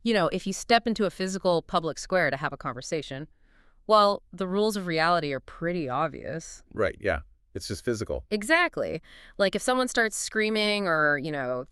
You know, if you step into a physical public square to have a conversation, well, the rules of reality are pretty obvious. Right, yeah. It's just physical. Exactly. Like if someone starts screaming or,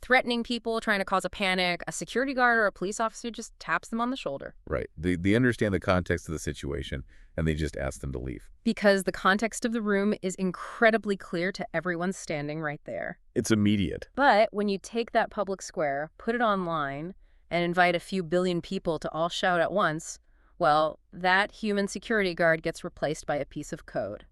threatening people, trying to cause a panic, a security guard or a police officer just taps them on the shoulder. Right. They understand the context of the situation, and they just ask them to leave. Because the context of the room is incredibly clear to everyone standing right there. It's immediate. But when you take that public square, put it online, and invite a few billion people to all shout at once, well, that human security guard gets replaced by a piece of code.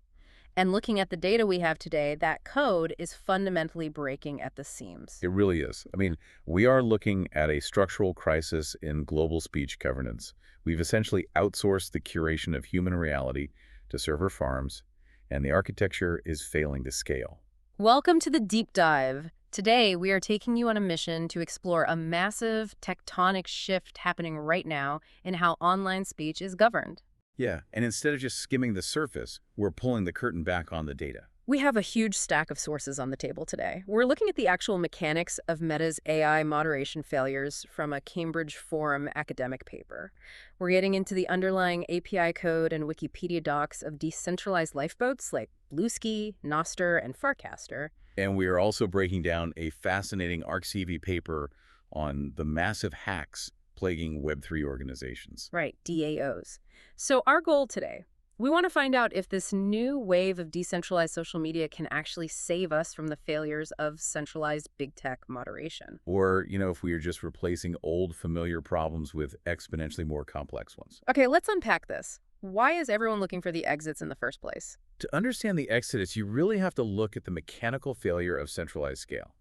And looking at the data we have today, that code is fundamentally breaking at the seams. It really is. I mean, we are looking at a structural crisis in global speech governance. We've essentially outsourced the curation of human reality to server farms, and the architecture is failing to scale. Welcome to the Deep Dive. Today, we are taking you on a mission to explore a massive tectonic shift happening right now in how online speech is governed. Yeah, and instead of just skimming the surface, we're pulling the curtain back on the data. We have a huge stack of sources on the table today. We're looking at the actual mechanics of Meta's AI moderation failures from a Cambridge Forum academic paper. We're getting into the underlying API code and Wikipedia docs of decentralized lifeboats like Bluesky, Nostr, and Farcaster. And we are also breaking down a fascinating ArcCV paper on the massive hacks plaguing Web3 organizations. Right, DAOs. So our goal today, we want to find out if this new wave of decentralized social media can actually save us from the failures of centralized big tech moderation. Or, if we are just replacing old familiar problems with exponentially more complex ones. Okay, let's unpack this. Why is everyone looking for the exits in the first place? To understand the exodus, you really have to look at the mechanical failure of centralized scale.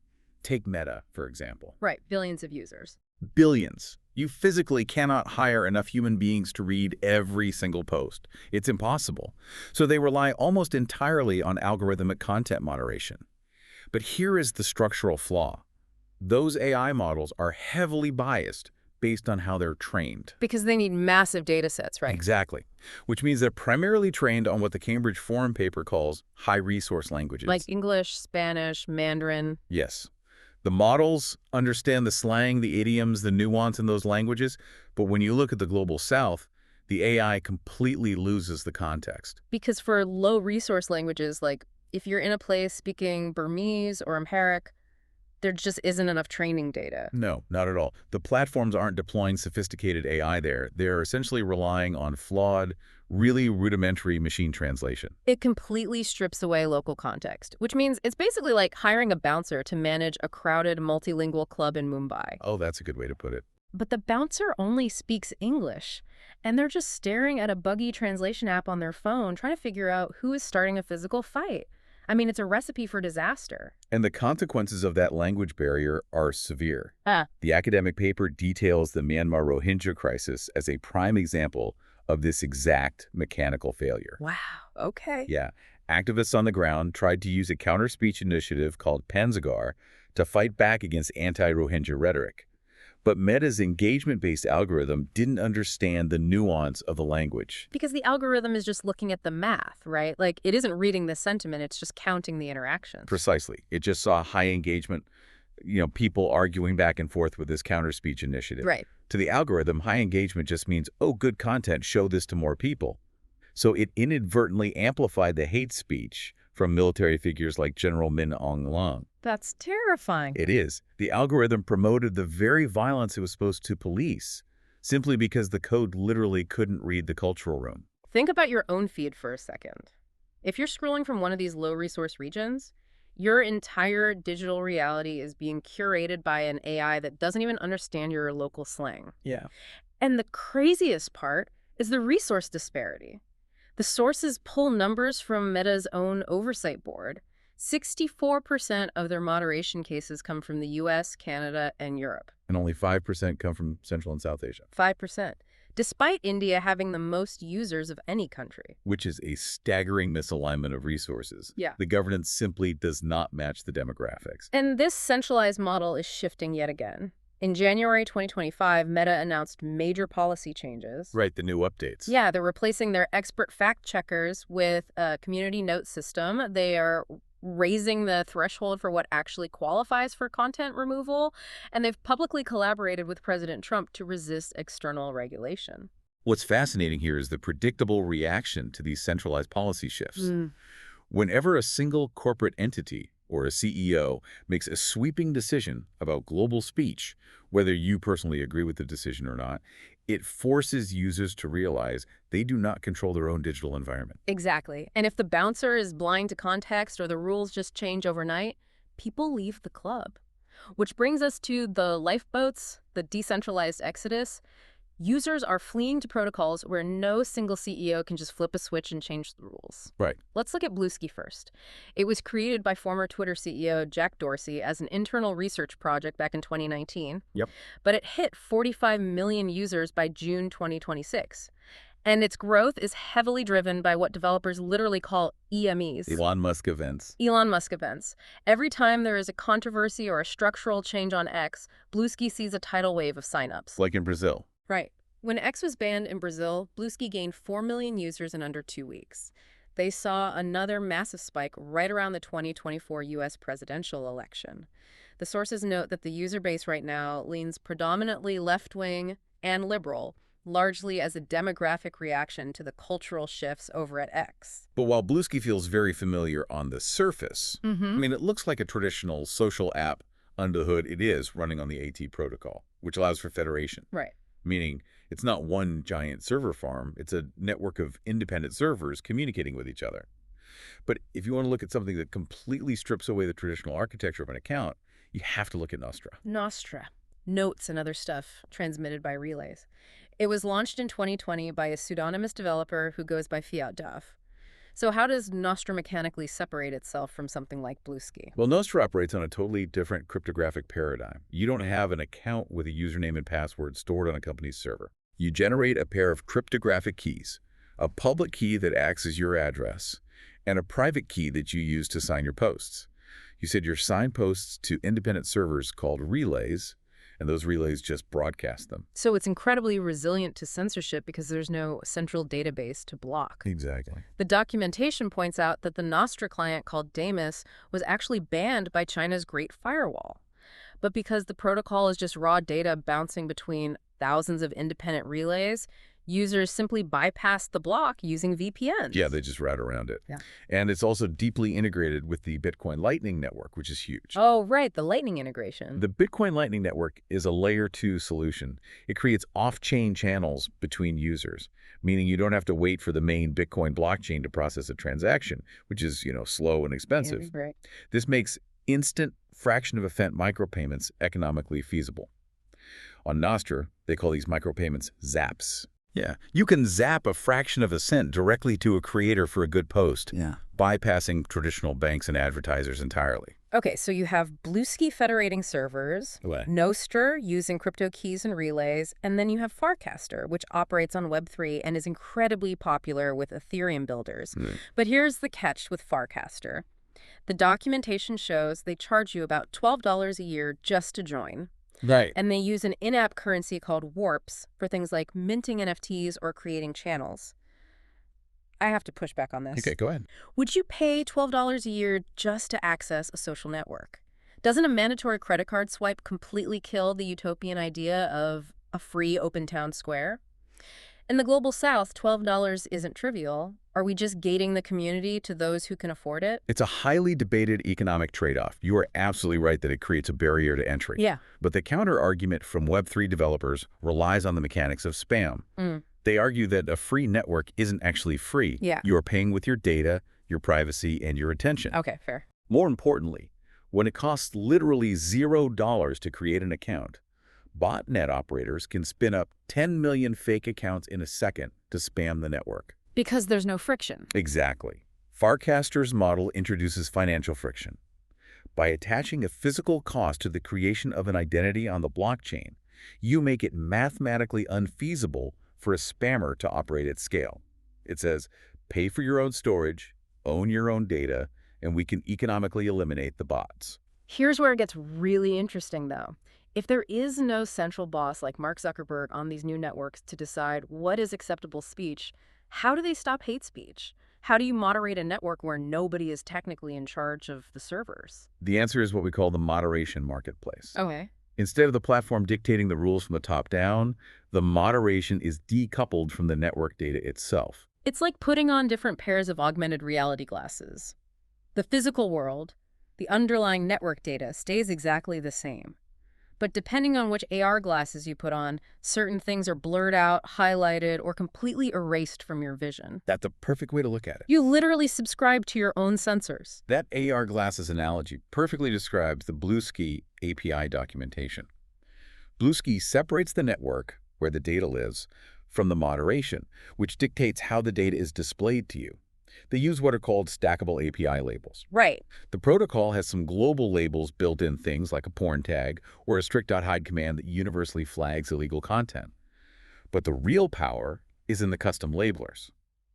Take Meta, for example. Right, billions of users. Billions. You physically cannot hire enough human beings to read every single post. It's impossible. So they rely almost entirely on algorithmic content moderation. But here is the structural flaw. Those AI models are heavily biased based on how they're trained. Because they need massive data sets, right? Exactly. Which means they're primarily trained on what the Cambridge Forum paper calls high-resource languages. Like English, Spanish, Mandarin. Yes. The models understand the slang, the idioms, the nuance in those languages, but when you look at the global south, the AI completely loses the context. Because for low-resource languages, like if you're in a place speaking Burmese or Amharic, there just isn't enough training data. No, not at all. The platforms aren't deploying sophisticated AI there. They're essentially relying on flawed, really rudimentary machine translation. It completely strips away local context, which means it's basically like hiring a bouncer to manage a crowded multilingual club in Mumbai. Oh, that's a good way to put it. But the bouncer only speaks English, and they're just staring at a buggy translation app on their phone trying to figure out who is starting a physical fight. I mean, it's a recipe for disaster. And the consequences of that language barrier are severe. The academic paper details the Myanmar Rohingya crisis as a prime example of this exact mechanical failure. Wow, okay. Yeah. Activists on the ground tried to use a counter-speech initiative called Panzagar to fight back against anti-Rohingya rhetoric. But Meta's engagement-based algorithm didn't understand the nuance of the language. Because the algorithm is just looking at the math, right? Like, it isn't reading the sentiment, it's just counting the interactions. Precisely. It just saw high engagement, people arguing back and forth with this counter-speech initiative. Right. To the algorithm, high engagement just means, oh, good content, show this to more people. So it inadvertently amplified the hate speech from military figures like General Min Aung Hlaing. That's terrifying. It is. The algorithm promoted the very violence it was supposed to police, simply because the code literally couldn't read the cultural room. Think about your own feed for a second. If you're scrolling from one of these low-resource regions, your entire digital reality is being curated by an AI that doesn't even understand your local slang. Yeah. And the craziest part is the resource disparity. The sources pull numbers from Meta's own oversight board. 64% of their moderation cases come from the US, Canada, and Europe. And only 5% come from Central and South Asia. 5%. Despite India having the most users of any country. Which is a staggering misalignment of resources. Yeah. The governance simply does not match the demographics. And this centralized model is shifting yet again. In January 2025, Meta announced major policy changes. Right, the new updates. Yeah, they're replacing their expert fact checkers with a community note system. They are raising the threshold for what actually qualifies for content removal, and they've publicly collaborated with President Trump to resist external regulation. What's fascinating here is the predictable reaction to these centralized policy shifts. Mm. Whenever a single corporate entity or a CEO makes a sweeping decision about global speech, whether you personally agree with the decision or not, it forces users to realize they do not control their own digital environment. Exactly. And if the bouncer is blind to context or the rules just change overnight, people leave the club. Which brings us to the lifeboats, the decentralized exodus. Users are fleeing to protocols where no single CEO can just flip a switch and change the rules. Right. Let's look at Bluesky first. It was created by former Twitter CEO Jack Dorsey as an internal research project back in 2019. Yep. But it hit 45 million users by June 2026. And its growth is heavily driven by what developers literally call EMEs. Elon Musk events. Elon Musk events. Every time there is a controversy or a structural change on X, Bluesky sees a tidal wave of signups. Like in Brazil. Right. When X was banned in Brazil, Bluesky gained 4 million users in under 2 weeks. They saw another massive spike right around the 2024 U.S. presidential election. The sources note that the user base right now leans predominantly left-wing and liberal, largely as a demographic reaction to the cultural shifts over at X. But while Bluesky feels very familiar on the surface, I mean, it looks like a traditional social app under the hood. It is running on the AT protocol, which allows for federation. Right. Meaning it's not one giant server farm. It's a network of independent servers communicating with each other. But if you want to look at something that completely strips away the traditional architecture of an account, you have to look at Nostr. Nostr. Notes and other stuff transmitted by relays. It was launched in 2020 by a pseudonymous developer who goes by Fiat Duff. So how does Nostr mechanically separate itself from something like Bluesky? Well, Nostr operates on a totally different cryptographic paradigm. You don't have an account with a username and password stored on a company's server. You generate a pair of cryptographic keys, a public key that acts as your address, and a private key that you use to sign your posts. You said your sign posts to independent servers called relays, and those relays just broadcast them. So it's incredibly resilient to censorship because there's no central database to block. Exactly. The documentation points out that the Nostr client called Damus was actually banned by China's Great Firewall. But because the protocol is just raw data bouncing between thousands of independent relays, users simply bypass the block using VPNs. Yeah, they just route around it. Yeah. And it's also deeply integrated with the Bitcoin Lightning Network, which is huge. Oh, right, the Lightning integration. The Bitcoin Lightning Network is a layer 2 solution. It creates off-chain channels between users, meaning you don't have to wait for the main Bitcoin blockchain to process a transaction, which is, slow and expensive. Yeah, right. This makes instant fraction-of-a-cent micropayments economically feasible. On Nostr, they call these micropayments zaps. Yeah, you can zap a fraction of a cent directly to a creator for a good post, bypassing traditional banks and advertisers entirely. Okay, so you have Bluesky federating servers, Nostr using crypto keys and relays, and then you have Farcaster, which operates on Web3 and is incredibly popular with Ethereum builders. But here's the catch with Farcaster. The documentation shows they charge you about $12 a year just to join. Right. And they use an in-app currency called Warps for things like minting NFTs or creating channels. I have to push back on this. Okay, go ahead. Would you pay $12 a year just to access a social network? Doesn't a mandatory credit card swipe completely kill the utopian idea of a free open town square? In the global south, $12 isn't trivial. Are we just gating the community to those who can afford it? It's a highly debated economic trade-off. You are absolutely right that it creates a barrier to entry. Yeah. But the counter-argument from Web3 developers relies on the mechanics of spam. They argue that a free network isn't actually free. Yeah. You are paying with your data, your privacy, and your attention. Okay, fair. More importantly, when it costs literally $0 to create an account, botnet operators can spin up 10 million fake accounts in a second to spam the network. Because there's no friction. Exactly. Farcaster's model introduces financial friction. By attaching a physical cost to the creation of an identity on the blockchain, you make it mathematically unfeasible for a spammer to operate at scale. It says, pay for your own storage, own your own data, and we can economically eliminate the bots. Here's where it gets really interesting, though. If there is no central boss like Mark Zuckerberg on these new networks to decide what is acceptable speech, how do they stop hate speech? How do you moderate a network where nobody is technically in charge of the servers? The answer is what we call the moderation marketplace. Okay. Instead of the platform dictating the rules from the top down, the moderation is decoupled from the network data itself. It's like putting on different pairs of augmented reality glasses. The physical world, the underlying network data, stays exactly the same. But depending on which AR glasses you put on, certain things are blurred out, highlighted, or completely erased from your vision. That's a perfect way to look at it. You literally subscribe to your own sensors. That AR glasses analogy perfectly describes the Bluesky API documentation. Bluesky separates the network, where the data lives, from the moderation, which dictates how the data is displayed to you. They use what are called stackable API labels. Right. The protocol has some global labels built in, things like a porn tag or a strict.hide command that universally flags illegal content. But the real power is in the custom labelers.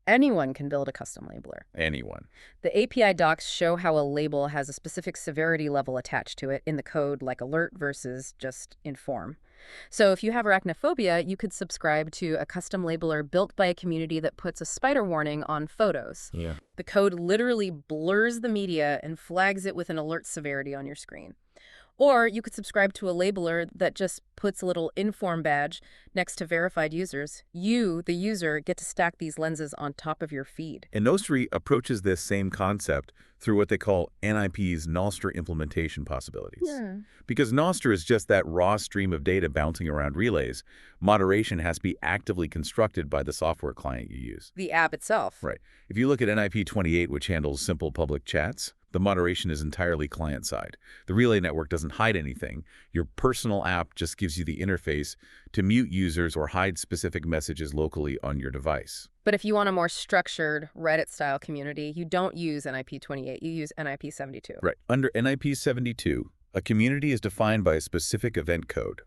Anyone can build a custom labeler. Anyone. The API docs show how a label has a specific severity level attached to it in the code, like alert versus just inform. So if you have arachnophobia, you could subscribe to a custom labeler built by a community that puts a spider warning on photos. Yeah. The code literally blurs the media and flags it with an alert severity on your screen. Or you could subscribe to a labeler that just puts a little inform badge next to verified users. You, the user, get to stack these lenses on top of your feed. And Nostr approaches this same concept through what they call NIP's Nostr implementation possibilities. Yeah. Because Nostr is just that raw stream of data bouncing around relays, moderation has to be actively constructed by the software client you use. The app itself. Right. If you look at NIP 28, which handles simple public chats, the moderation is entirely client-side. The relay network doesn't hide anything. Your personal app just gives you the interface to mute users or hide specific messages locally on your device. But if you want a more structured Reddit-style community, you don't use NIP 28, you use NIP 72. Right. Under NIP 72, a community is defined by a specific event code.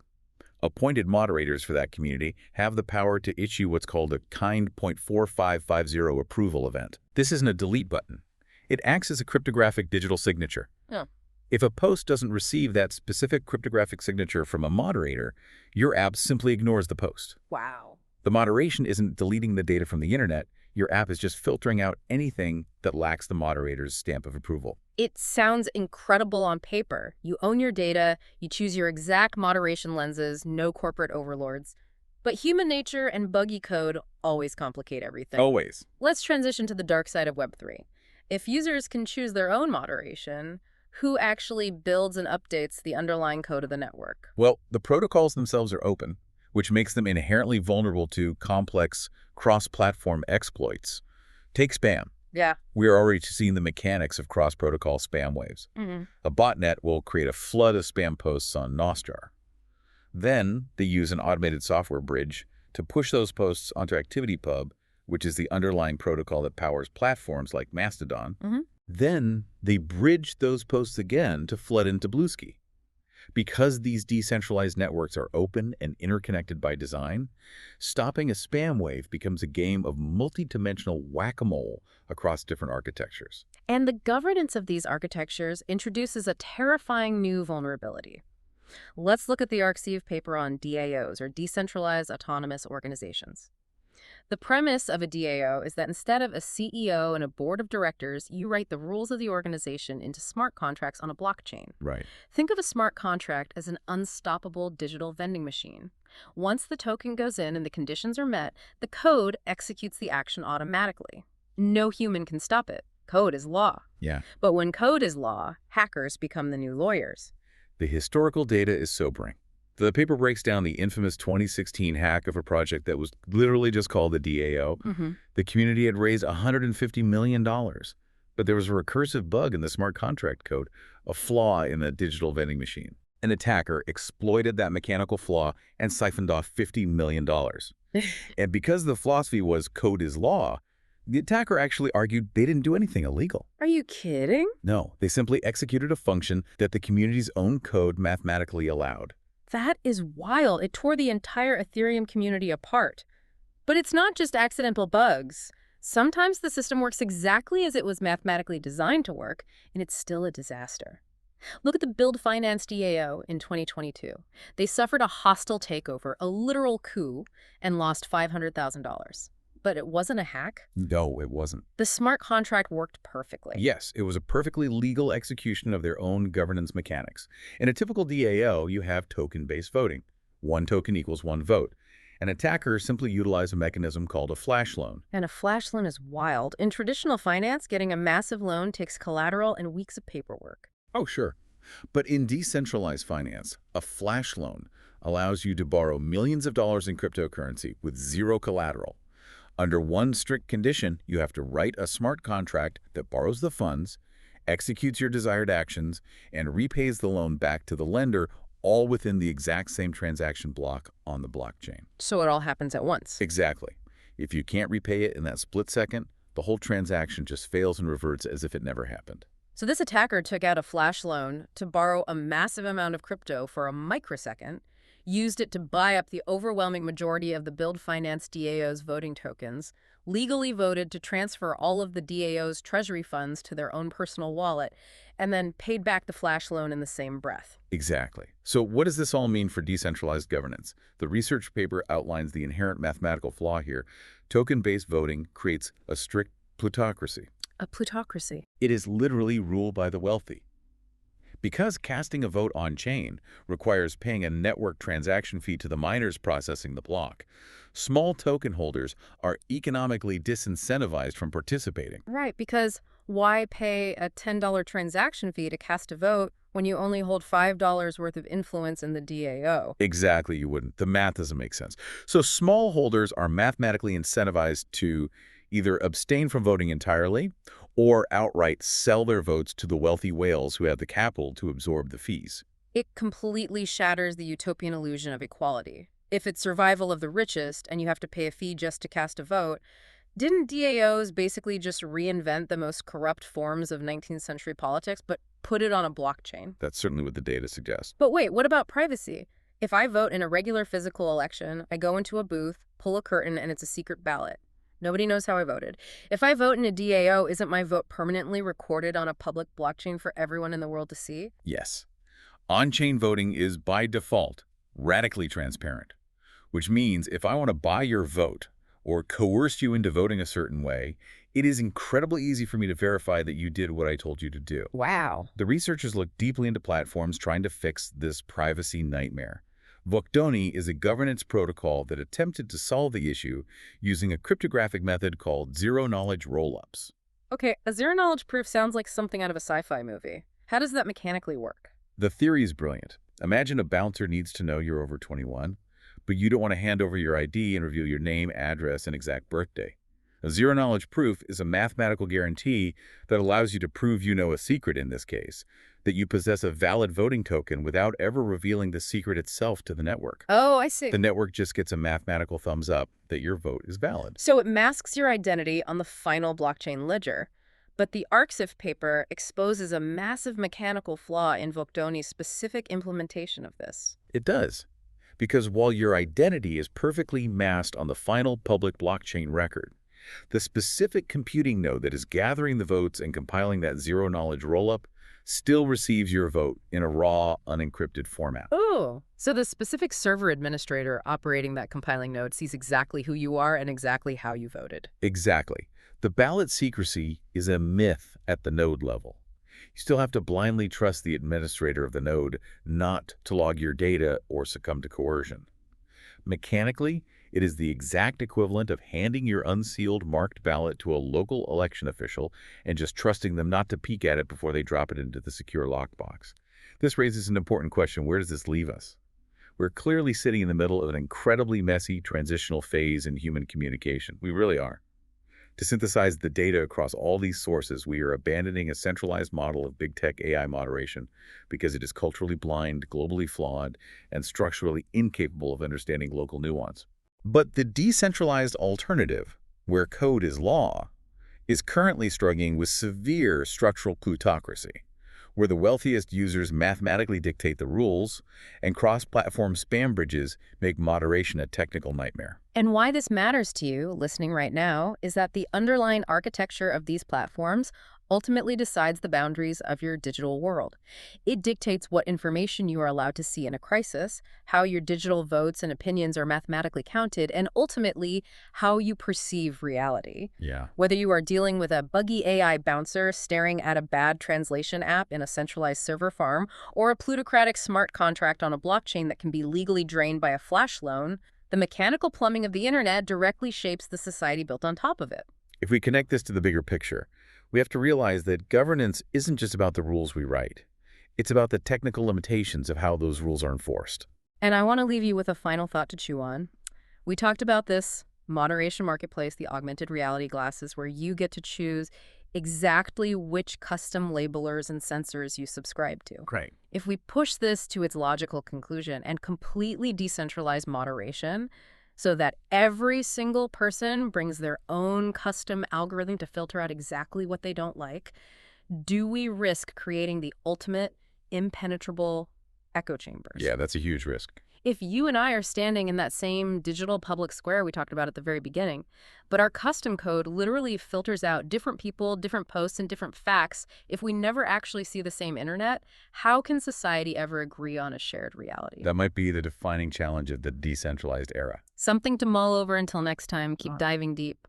Appointed moderators for that community have the power to issue what's called a kind.4550 approval event. This isn't a delete button. It acts as a cryptographic digital signature. Oh. If a post doesn't receive that specific cryptographic signature from a moderator, your app simply ignores the post. Wow. The moderation isn't deleting the data from the internet. Your app is just filtering out anything that lacks the moderator's stamp of approval. It sounds incredible on paper. You own your data, you choose your exact moderation lenses, no corporate overlords. But human nature and buggy code always complicate everything. Always. Let's transition to the dark side of Web3. If users can choose their own moderation, who actually builds and updates the underlying code of the network? Well, the protocols themselves are open, which makes them inherently vulnerable to complex cross-platform exploits. Take spam. Yeah. We're already seeing the mechanics of cross-protocol spam waves. A botnet will create a flood of spam posts on Nostr. Then they use an automated software bridge to push those posts onto ActivityPub, which is the underlying protocol that powers platforms like Mastodon. Then they bridge those posts again to flood into Bluesky. Because these decentralized networks are open and interconnected by design, stopping a spam wave becomes a game of multidimensional whack-a-mole across different architectures. And the governance of these architectures introduces a terrifying new vulnerability. Let's look at the Arxiv paper on DAOs, or Decentralized Autonomous Organizations. The premise of a DAO is that instead of a CEO and a board of directors, you write the rules of the organization into smart contracts on a blockchain. Right. Think of a smart contract as an unstoppable digital vending machine. Once the token goes in and the conditions are met, the code executes the action automatically. No human can stop it. Code is law. Yeah. But when code is law, hackers become the new lawyers. The historical data is sobering. The paper breaks down the infamous 2016 hack of a project that was literally just called the DAO. The community had raised $150 million, but there was a recursive bug in the smart contract code, a flaw in the digital vending machine. An attacker exploited that mechanical flaw and siphoned off $50 million. And because the philosophy was code is law, the attacker actually argued they didn't do anything illegal. Are you kidding? No, they simply executed a function that the community's own code mathematically allowed. That is wild. It tore the entire Ethereum community apart. But it's not just accidental bugs. Sometimes the system works exactly as it was mathematically designed to work, and it's still a disaster. Look at the Build Finance DAO in 2022. They suffered a hostile takeover, a literal coup, and lost $500,000. But it wasn't a hack? No, it wasn't. The smart contract worked perfectly. Yes, it was a perfectly legal execution of their own governance mechanics. In a typical DAO, you have token-based voting. One token equals one vote. An attacker simply utilized a mechanism called a flash loan. And a flash loan is wild. In traditional finance, getting a massive loan takes collateral and weeks of paperwork. Oh, sure. But in decentralized finance, a flash loan allows you to borrow millions of dollars in cryptocurrency with zero collateral. Under one strict condition, you have to write a smart contract that borrows the funds, executes your desired actions, and repays the loan back to the lender, all within the exact same transaction block on the blockchain. So it all happens at once. Exactly. If you can't repay it in that split second, the whole transaction just fails and reverts as if it never happened. So this attacker took out a flash loan to borrow a massive amount of crypto for a microsecond, used it to buy up the overwhelming majority of the Build Finance DAO's voting tokens, legally voted to transfer all of the DAO's treasury funds to their own personal wallet, and then paid back the flash loan in the same breath. Exactly. So what does this all mean for decentralized governance? The research paper outlines the inherent mathematical flaw here. Token-based voting creates a strict plutocracy. A plutocracy. It is literally ruled by the wealthy. Because casting a vote on-chain requires paying a network transaction fee to the miners processing the block, small token holders are economically disincentivized from participating. Right, because why pay a $10 transaction fee to cast a vote when you only hold $5 worth of influence in the DAO? Exactly, you wouldn't. The math doesn't make sense. So small holders are mathematically incentivized to either abstain from voting entirely or outright sell their votes to the wealthy whales who have the capital to absorb the fees. It completely shatters the utopian illusion of equality. If it's survival of the richest and you have to pay a fee just to cast a vote, didn't DAOs basically just reinvent the most corrupt forms of 19th century politics, but put it on a blockchain? That's certainly what the data suggests. But wait, what about privacy? If I vote in a regular physical election, I go into a booth, pull a curtain, and it's a secret ballot. Nobody knows how I voted. If I vote in a DAO, isn't my vote permanently recorded on a public blockchain for everyone in the world to see? Yes. On-chain voting is, by default, radically transparent, which means if I want to buy your vote or coerce you into voting a certain way, it is incredibly easy for me to verify that you did what I told you to do. Wow. The researchers looked deeply into platforms trying to fix this privacy nightmare. Vocdoni is a governance protocol that attempted to solve the issue using a cryptographic method called zero-knowledge rollups. Okay, a zero-knowledge proof sounds like something out of a sci-fi movie. How does that mechanically work? The theory is brilliant. Imagine a bouncer needs to know you're over 21, but you don't want to hand over your ID and reveal your name, address, and exact birthday. A zero-knowledge proof is a mathematical guarantee that allows you to prove you know a secret in this case, that you possess a valid voting token without ever revealing the secret itself to the network. Oh, I see. The network just gets a mathematical thumbs up that your vote is valid. So it masks your identity on the final blockchain ledger. But the ArcSIF paper exposes a massive mechanical flaw in Vocdoni's specific implementation of this. It does. Because while your identity is perfectly masked on the final public blockchain record, the specific computing node that is gathering the votes and compiling that zero-knowledge rollup still receives your vote in a raw, unencrypted format. Oh, so the specific server administrator operating that compiling node sees exactly who you are and exactly how you voted. Exactly. The ballot secrecy is a myth at the node level. You still have to blindly trust the administrator of the node not to log your data or succumb to coercion. Mechanically, it is the exact equivalent of handing your unsealed marked ballot to a local election official and just trusting them not to peek at it before they drop it into the secure lockbox. This raises an important question. Where does this leave us? We're clearly sitting in the middle of an incredibly messy transitional phase in human communication. We really are. To synthesize the data across all these sources, we are abandoning a centralized model of big tech AI moderation because it is culturally blind, globally flawed, and structurally incapable of understanding local nuance. But the decentralized alternative, where code is law, is currently struggling with severe structural plutocracy, where the wealthiest users mathematically dictate the rules, and cross-platform spam bridges make moderation a technical nightmare. And why this matters to you, listening right now, is that the underlying architecture of these platforms ultimately decides the boundaries of your digital world. It dictates what information you are allowed to see in a crisis, how your digital votes and opinions are mathematically counted, and ultimately how you perceive reality. Yeah. Whether you are dealing with a buggy AI bouncer staring at a bad translation app in a centralized server farm, or a plutocratic smart contract on a blockchain that can be legally drained by a flash loan, the mechanical plumbing of the internet directly shapes the society built on top of it. If we connect this to the bigger picture, we have to realize that governance isn't just about the rules we write. It's about the technical limitations of how those rules are enforced. And I want to leave you with a final thought to chew on. We talked about this moderation marketplace, the augmented reality glasses, where you get to choose exactly which custom labelers and sensors you subscribe to. Great. If we push this to its logical conclusion and completely decentralize moderation so that every single person brings their own custom algorithm to filter out exactly what they don't like, do we risk creating the ultimate impenetrable echo chambers? Yeah, that's a huge risk. If you and I are standing in that same digital public square we talked about at the very beginning, but our custom code literally filters out different people, different posts, and different facts, if we never actually see the same internet, how can society ever agree on a shared reality? That might be the defining challenge of the decentralized era. Something to mull over until next time. Keep diving deep.